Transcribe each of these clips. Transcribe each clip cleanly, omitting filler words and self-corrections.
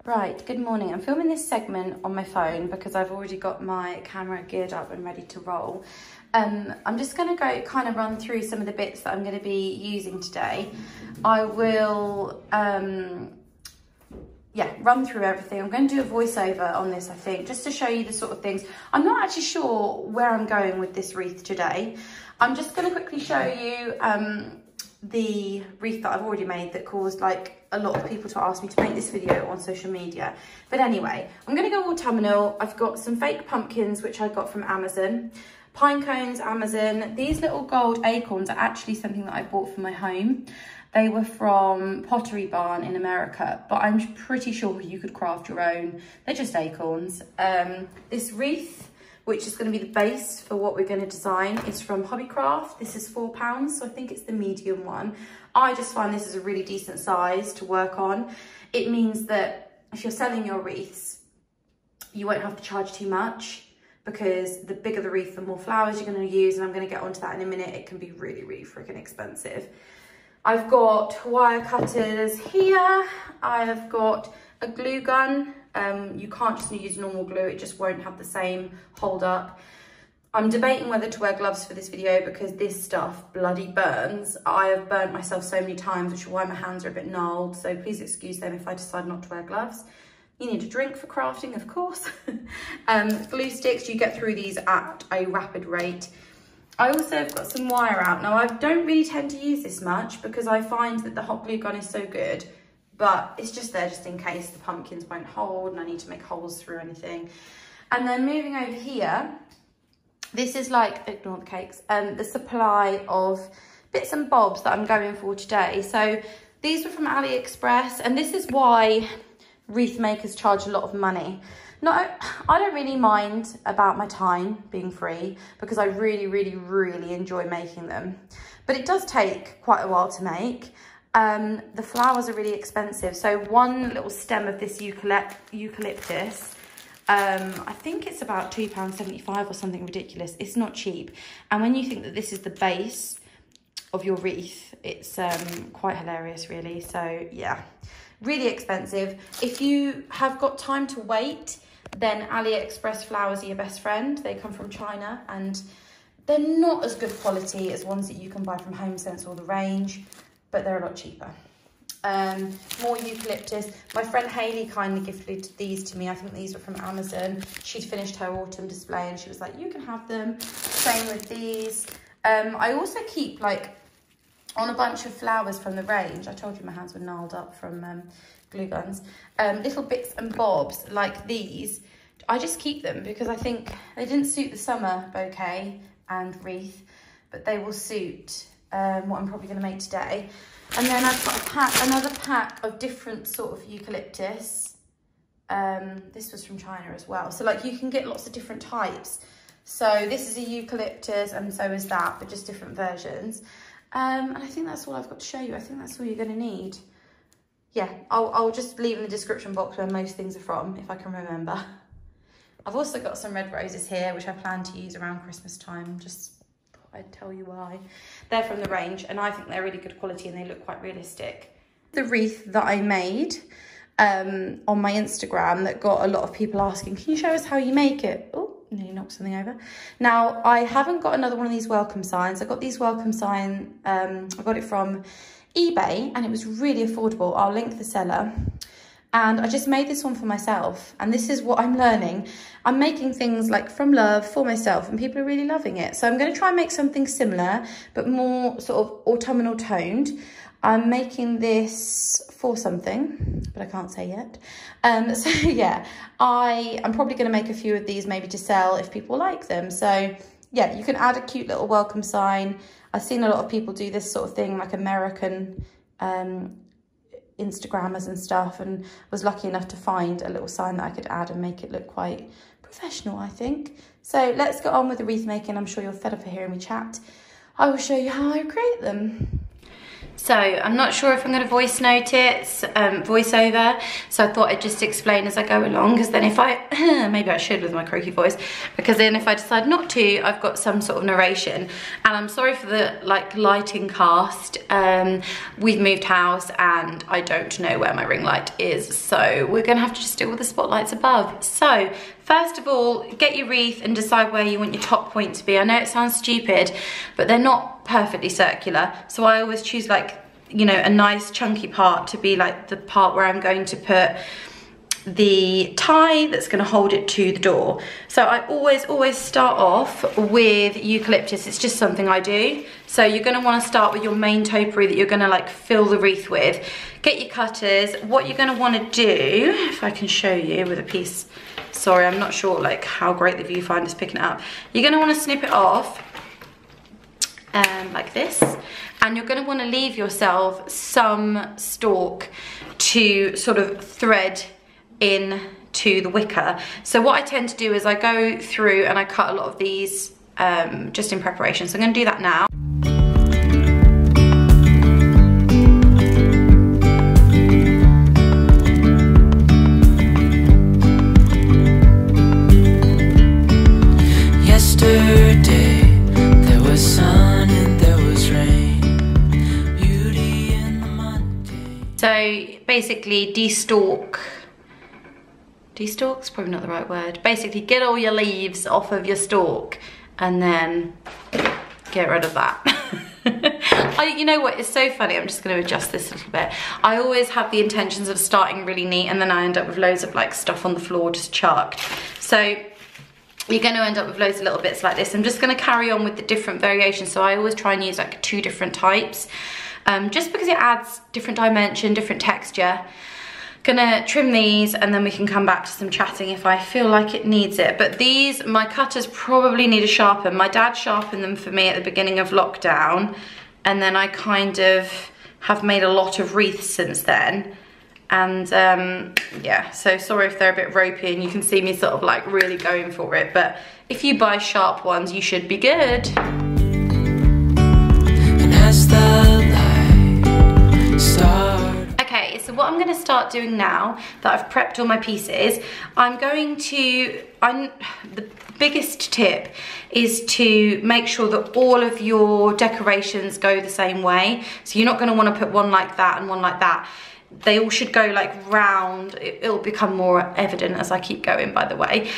Right, good morning. I'm filming this segment on my phone because I've already got my camera geared up and ready to roll. I'm just going to go kind of run through some of the bits that I'm going to be using today. I will, run through everything. I'm going to do a voiceover on this, I think, just to show you the sort of things. I'm not actually sure where I'm going with this wreath today. I'm just going to quickly show you the wreath that I've already made that caused like a lot of people to ask me to make this video on social media. But anyway, I'm going to go autumnal. I've got some fake pumpkins which I got from Amazon, pine cones, Amazon. These little gold acorns are actually something that I bought for my home. They were from Pottery Barn in America, but I'm pretty sure you could craft your own. They're just acorns. This wreath, which is going to be the base for what we're going to design, is from Hobbycraft. This is £4, so I think it's the medium one. I just find this is a really decent size to work on. It means that if you're selling your wreaths, you won't have to charge too much, because the bigger the wreath, the more flowers you're going to use, and I'm going to get onto that in a minute. It can be really, really freaking expensive. I've got wire cutters here. I have got a glue gun. You can't just use normal glue, it just won't have the same hold up. I'm debating whether to wear gloves for this video because this stuff bloody burns. I have burnt myself so many times, which is why my hands are a bit gnarled, so please excuse them if I decide not to wear gloves. You need a drink for crafting, of course. Glue sticks, you get through these at a rapid rate. I also have got some wire out. Now, I don't really tend to use this much because I find that the hot glue gun is so good, but it's just there just in case the pumpkins won't hold and I need to make holes through anything. And then moving over here, this is like, ignore the cakes, the supply of bits and bobs that I'm going for today. So these were from AliExpress, and this is why wreath makers charge a lot of money. I don't really mind about my time being free because I really, really, really enjoy making them. But it does take quite a while to make. The flowers are really expensive. So one little stem of this eucalyptus, I think it's about £2.75 or something ridiculous. It's not cheap. And when you think that this is the base of your wreath, it's quite hilarious, really. So yeah, really expensive. If you have got time to wait, then AliExpress flowers are your best friend. They come from China and they're not as good quality as ones that you can buy from HomeSense or The Range, but they're a lot cheaper. More eucalyptus. My friend Hayley kindly gifted these to me. I think these were from Amazon. She'd finished her autumn display and she was like, you can have them. Same with these. I also keep like on a bunch of flowers from The Range. I told you my hands were gnarled up from glue guns. Little bits and bobs like these. I just keep them because I think they didn't suit the summer bouquet and wreath, but they will suit what I'm probably going to make today. And then I've got another pack of different sort of eucalyptus. This was from China as well. So like you can get lots of different types. So this is a eucalyptus and so is that, but just different versions. And I think that's all I've got to show you. I think that's all you're going to need. Yeah, I'll just leave in the description box where most things are from, if I can remember. I've also got some red roses here, which I plan to use around Christmas time. Just thought I'd tell you why. They're from The Range, and I think they're really good quality and they look quite realistic. The wreath that I made on my Instagram that got a lot of people asking, can you show us how you make it? Oh, nearly knocked something over. Now, I haven't got another one of these welcome signs. I got these welcome sign, I got it from eBay and it was really affordable. I'll link the seller. And I just made this one for myself. And this is what I'm learning. I'm making things like from love for myself and people are really loving it. So I'm going to try and make something similar, but more sort of autumnal toned. I'm making this for something, but I can't say yet. So yeah, I'm probably going to make a few of these maybe to sell if people like them. So yeah, you can add a cute little welcome sign. I've seen a lot of people do this sort of thing, like American Instagrammers and stuff, and was lucky enough to find a little sign that I could add and make it look quite professional, I think. So let's get on with the wreath making. I'm sure you're fed up of hearing me chat. I will show you how I create them. So I'm not sure if I'm going to voice over, so I thought I'd just explain as I go along, because then if I, maybe I should with my croaky voice, because then if I decide not to, I've got some sort of narration. And I'm sorry for the like lighting cast. We've moved house and I don't know where my ring light is, so we're going to have to just deal with the spotlights above. So first of all, get your wreath and decide where you want your top point to be. I know it sounds stupid, but they're not perfectly circular. So I always choose like, you know, a nice chunky part to be like the part where I'm going to put the tie that's going to hold it to the door. So I always start off with eucalyptus. It's just something I do. So you're going to want to start with your main topiary that you're going to like fill the wreath with. Get your cutters. What you're going to want to do, if I can show you with a piece, sorry, I'm not sure like how great the viewfinder's picking it up. You're going to want to snip it off like this, and you're going to want to leave yourself some stalk to sort of thread into the wicker. So what I tend to do is I go through and I cut a lot of these just in preparation. So I'm going to do that now. So basically de-stalk's probably not the right word. Basically get all your leaves off of your stalk and then get rid of that. You know what, it's so funny, I'm just going to adjust this a little bit. I always have the intentions of starting really neat and then I end up with loads of like stuff on the floor just chucked. So you're going to end up with loads of little bits like this. I'm just going to carry on with the different variations. So I always try and use like 2 different types. Just because it adds different dimension, different texture. Gonna trim these and then we can come back to some chatting if I feel like it needs it. But these, my cutters probably need a sharpen. My dad sharpened them for me at the beginning of lockdown, and then I kind of have made a lot of wreaths since then. And yeah, so sorry if they're a bit ropey and you can see me sort of like really going for it, but if you buy sharp ones, you should be good. And as the okay, so what I'm going to start doing now that I've prepped all my pieces, the biggest tip is to make sure that all of your decorations go the same way. So you're not going to want to put one like that and one like that. They all should go like round. It'll become more evident as I keep going, by the way.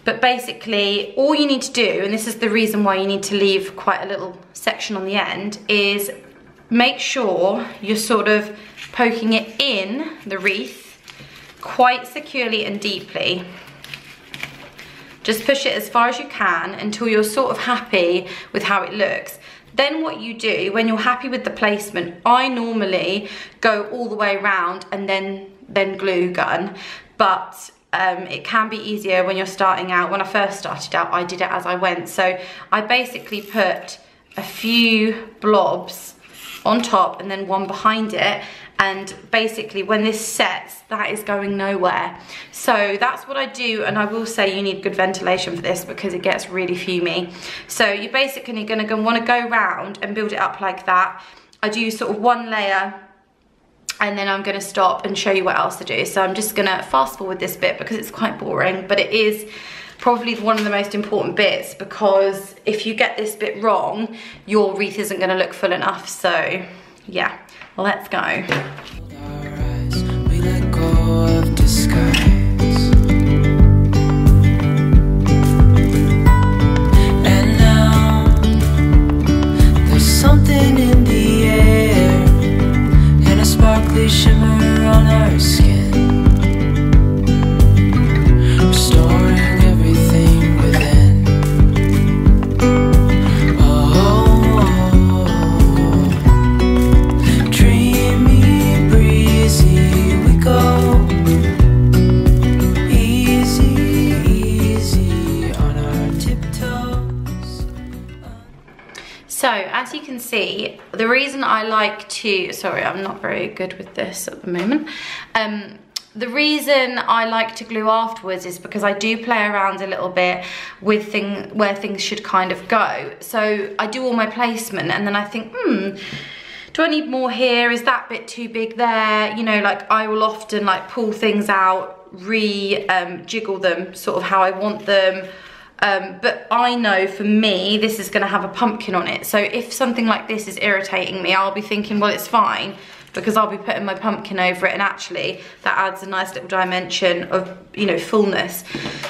But basically, all you need to do, and this is the reason why you need to leave quite a little section on the end, is make sure you're sort of poking it in the wreath quite securely and deeply. Just push it as far as you can until you're sort of happy with how it looks. Then what you do, when you're happy with the placement, I normally go all the way around and then glue gun, but it can be easier when you're starting out. When I first started out, I did it as I went. So I basically put a few blobs on top and then one behind it, and basically when this sets, that is going nowhere. So that's what I do, and I will say you need good ventilation for this because it gets really fumy. So you're basically going to want to go round and build it up like that. I do sort of one layer and then I'm going to stop and show you what else to do. So I'm just going to fast forward this bit because it's quite boring, but it is probably one of the most important bits, because if you get this bit wrong, your wreath isn't going to look full enough. So yeah, let's go. We let go of disguise. And now there's something in the air and a sparkly shimmer on our skin. So as you can see, the reason I like to, sorry, I'm not very good with this at the moment. The reason I like to glue afterwards is because I do play around a little bit with where things should kind of go. So I do all my placement and then I think, do I need more here? Is that bit too big there? You know, like I will often like pull things out, jiggle them sort of how I want them. But I know for me, this is gonna have a pumpkin on it. So if something like this is irritating me, I'll be thinking, well, it's fine, because I'll be putting my pumpkin over it, and actually that adds a nice little dimension of, you know, fullness.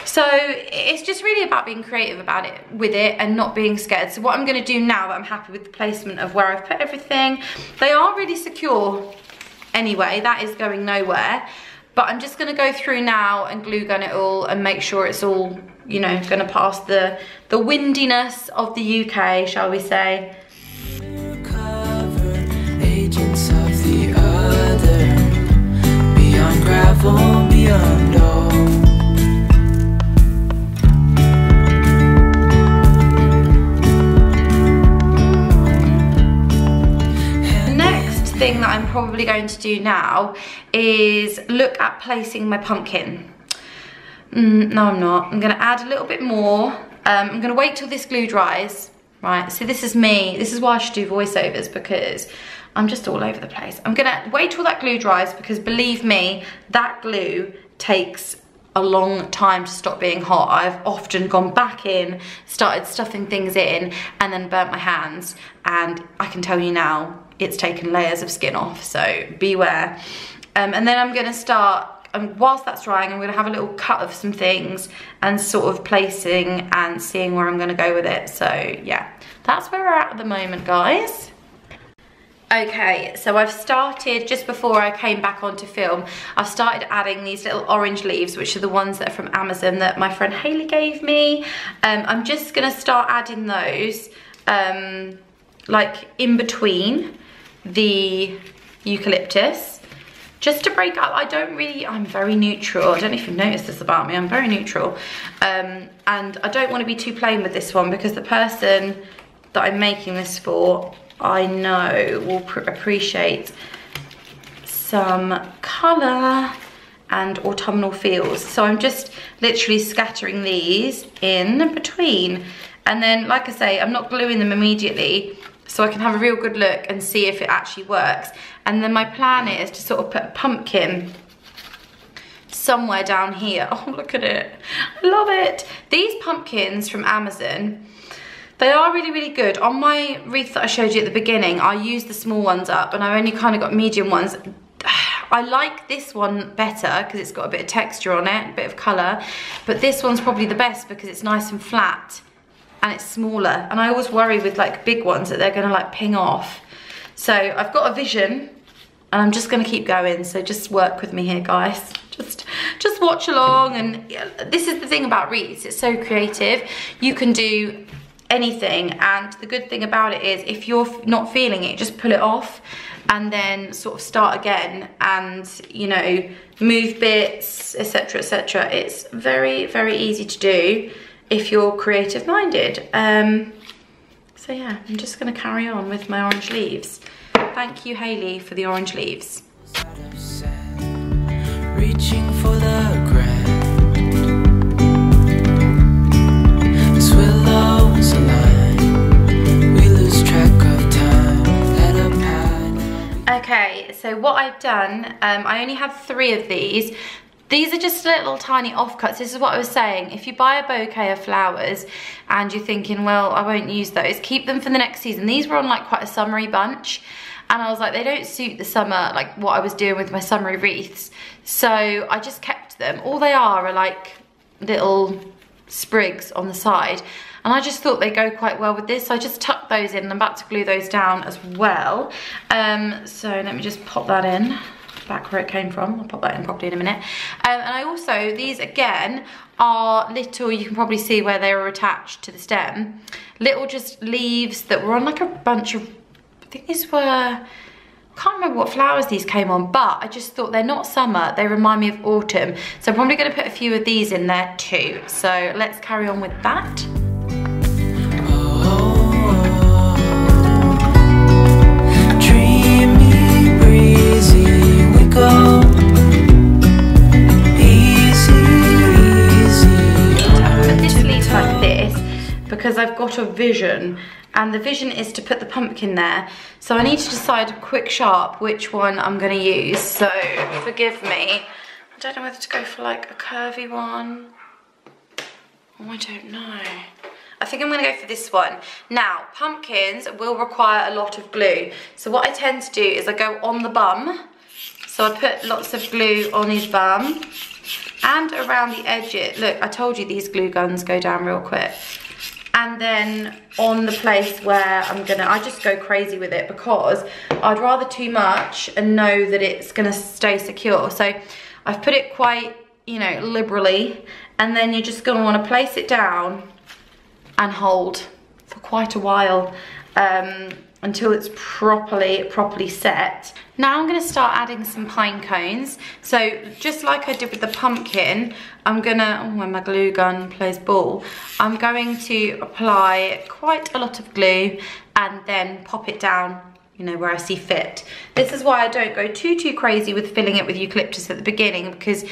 So it's just really about being creative about it, with it, and not being scared. So what I'm gonna do now that I'm happy with the placement of where I've put everything, they are really secure anyway, that is going nowhere. But I'm just gonna go through now and glue gun it all and make sure it's all, you know, gonna pass the windiness of the UK, shall we say. Agents of the other, beyond gravel, beyond all. Thing that I'm probably going to do now is look at placing my pumpkin. No, I'm not. I'm going to add a little bit more. I'm going to wait till this glue dries. Right, so this is me. This is why I should do voiceovers, because I'm just all over the place. I'm going to wait till that glue dries, because believe me, that glue takes a long time to stop being hot. I've often gone back in, started stuffing things in, and then burnt my hands. And I can tell you now, it's taken layers of skin off, so beware. And then I'm gonna start, whilst that's drying, I'm gonna have a little cut of some things and sort of placing and seeing where I'm gonna go with it. So yeah, that's where we're at the moment, guys. Okay, so I've started, just before I came back onto film, I've started adding these little orange leaves, which are the ones that are from Amazon that my friend Hayley gave me. I'm just gonna start adding those like in between the eucalyptus, just to break up. I'm very neutral. I don't know if you've noticed this about me, I'm very neutral. And I don't want to be too plain with this one, because the person that I'm making this for, I know will appreciate some colour and autumnal feels. So I'm just literally scattering these in between. And then, like I say, I'm not gluing them immediately, so I can have a real good look and see if it actually works. And then my plan is to sort of put a pumpkin somewhere down here. Oh, look at it. I love it. These pumpkins from Amazon, they are really, really good. On my wreath that I showed you at the beginning, I used the small ones up, and I've only kind of got medium ones. I like this one better because it's got a bit of texture on it, a bit of colour. But this one's probably the best because it's nice and flat and it's smaller. And I always worry with like big ones that they're gonna like ping off. So I've got a vision and I'm just gonna keep going. So just work with me here, guys. Just watch along. And this is the thing about wreaths, it's so creative. You can do anything, and the good thing about it is if you're not feeling it, just pull it off and then sort of start again, and you know, move bits, etc, etc. It's very, very easy to do if you're creative minded. So yeah, I'm just going to carry on with my orange leaves. Thank you, Hayley, for the orange leaves. Reaching for the ground, as willows align, we lose track of time. Let up high. Okay, so what I've done, I only have 3 of these. These are just little tiny offcuts. This is what I was saying. If you buy a bouquet of flowers and you're thinking, well, I won't use those, keep them for the next season. These were on like quite a summery bunch, and I was like, they don't suit the summer, like what I was doing with my summery wreaths. So I just kept them. All they are like little sprigs on the side. And I just thought they go quite well with this. So I just tucked those in, and I'm about to glue those down as well. So let me just pop that in, back where it came from. I'll pop that in properly in a minute. And I also, these again are little, you can probably see where they were attached to the stem, little just leaves that were on like a bunch of, I think these were, I can't remember what flowers these came on, but I just thought they're not summer, they remind me of autumn. So I'm probably going to put a few of these in there too. So let's carry on with that. Dreamy, breezy, we go. because I've got a vision, and the vision is to put the pumpkin there. So I need to decide quick sharp which one I'm gonna use. So forgive me. I don't know whether to go for like a curvy one. Oh, I don't know. I think I'm gonna go for this one. Now, pumpkins will require a lot of glue. So what I tend to do is I go on the bum. So I put lots of glue on his bum and around the edges. Look, I told you these glue guns go down real quick. And then on the place where I just go crazy with it, because I'd rather too much and know that it's gonna stay secure. So I've put it quite, you know, liberally, and then you're just gonna wanna place it down and hold for quite a while until it's properly set. Now I'm gonna start adding some pine cones. So just like I did with the pumpkin, I'm gonna, oh, when my glue gun plays ball, I'm going to apply quite a lot of glue and then pop it down, you know, where I see fit. This is why I don't go too crazy with filling it with eucalyptus at the beginning, because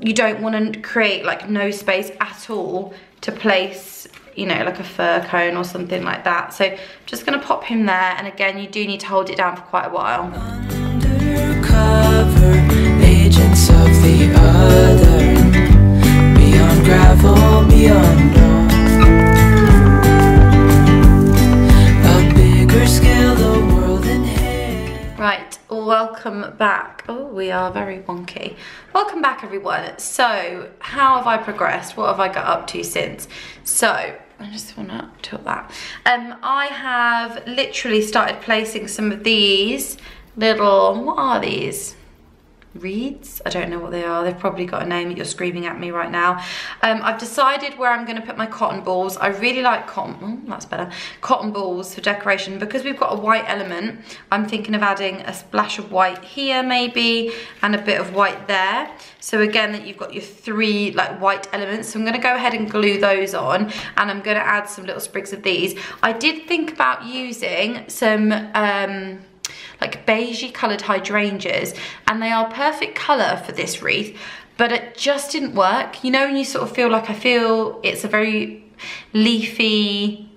you don't want to create like no space at all to place, you know, like a fir cone or something like that. So I'm just gonna pop him there, and again, you do need to hold it down for quite a while. Undercover agents of the other, beyond gravel, beyond a bigger scale, the world in hand. Right, welcome back. Oh, we are very wonky. Welcome back, everyone. So how have I progressed? What have I got up to since? So I just want to tilt that. I have literally started placing some of these little, what are these? Wreaths? I don't know what they are. They've probably got a name that you're screaming at me right now. I've decided where I'm going to put my cotton balls. I really like cotton, that's better, cotton balls for decoration. Because we've got a white element, I'm thinking of adding a splash of white here maybe, and a bit of white there. So again, that you've got your three like white elements. So I'm going to go ahead and glue those on, and I'm going to add some little sprigs of these. I did think about using some like beigey coloured hydrangeas, and they are perfect colour for this wreath, but it just didn't work. You know, when you sort of feel like, I feel it's a very leafy,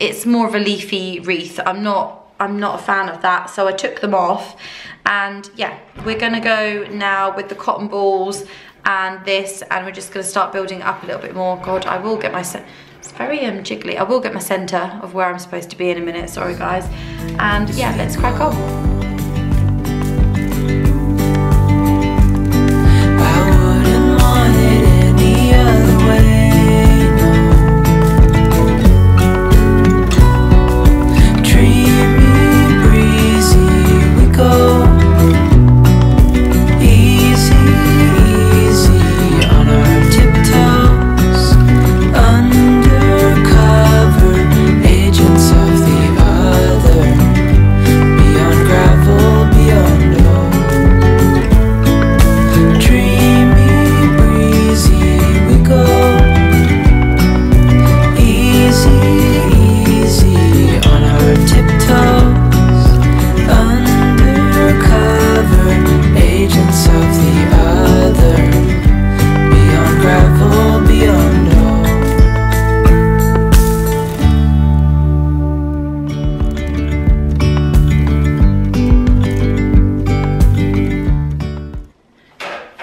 it's more of a leafy wreath. I'm not a fan of that, so I took them off. And yeah, we're gonna go now with the cotton balls and this, and we're just gonna start building it up a little bit more. God, I will get my, it's very jiggly. I will get my center of where I'm supposed to be in a minute, sorry guys. And yeah, let's crack on.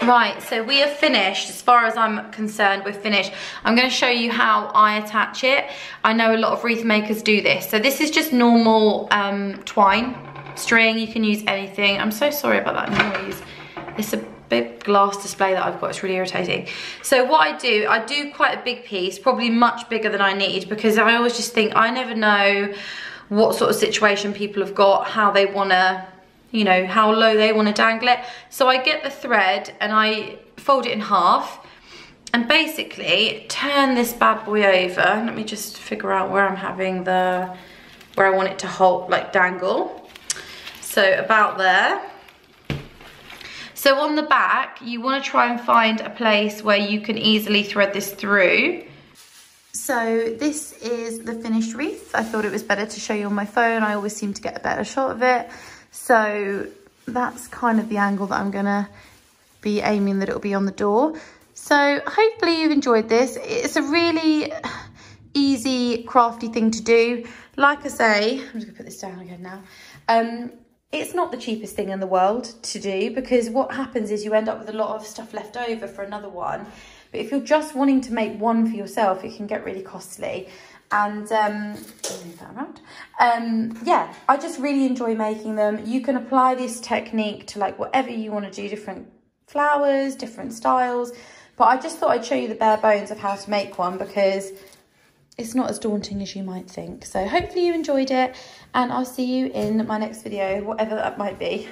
Right, so we are finished. As far as I'm concerned, we're finished. I'm going to show you how I attach it. I know a lot of wreath makers do this. So this is just normal twine, string. You can use anything. I'm so sorry about that noise. It's a big glass display that I've got. It's really irritating. So what I do quite a big piece, probably much bigger than I need, because I always just think, I never know what sort of situation people have got, how they want to, you know, how low they want to dangle it. So I get the thread and I fold it in half and basically turn this bad boy over. Let me just figure out where I'm having where I want it to hold, like dangle. So about there. So on the back, you want to try and find a place where you can easily thread this through. So this is the finished wreath. I thought it was better to show you on my phone. I always seem to get a better shot of it. So that's kind of the angle that I'm gonna be aiming that it'll be on the door. So hopefully you've enjoyed this. It's a really easy, crafty thing to do. Like I say, I'm just gonna put this down again now. It's not the cheapest thing in the world to do, because what happens is you end up with a lot of stuff left over for another one. But if you're just wanting to make one for yourself, it can get really costly. And move that around. Yeah, I just really enjoy making them. You can apply this technique to like whatever you want to do, different flowers, different styles. But I just thought I'd show you the bare bones of how to make one, because it's not as daunting as you might think. So hopefully you enjoyed it, and I'll see you in my next video, whatever that might be.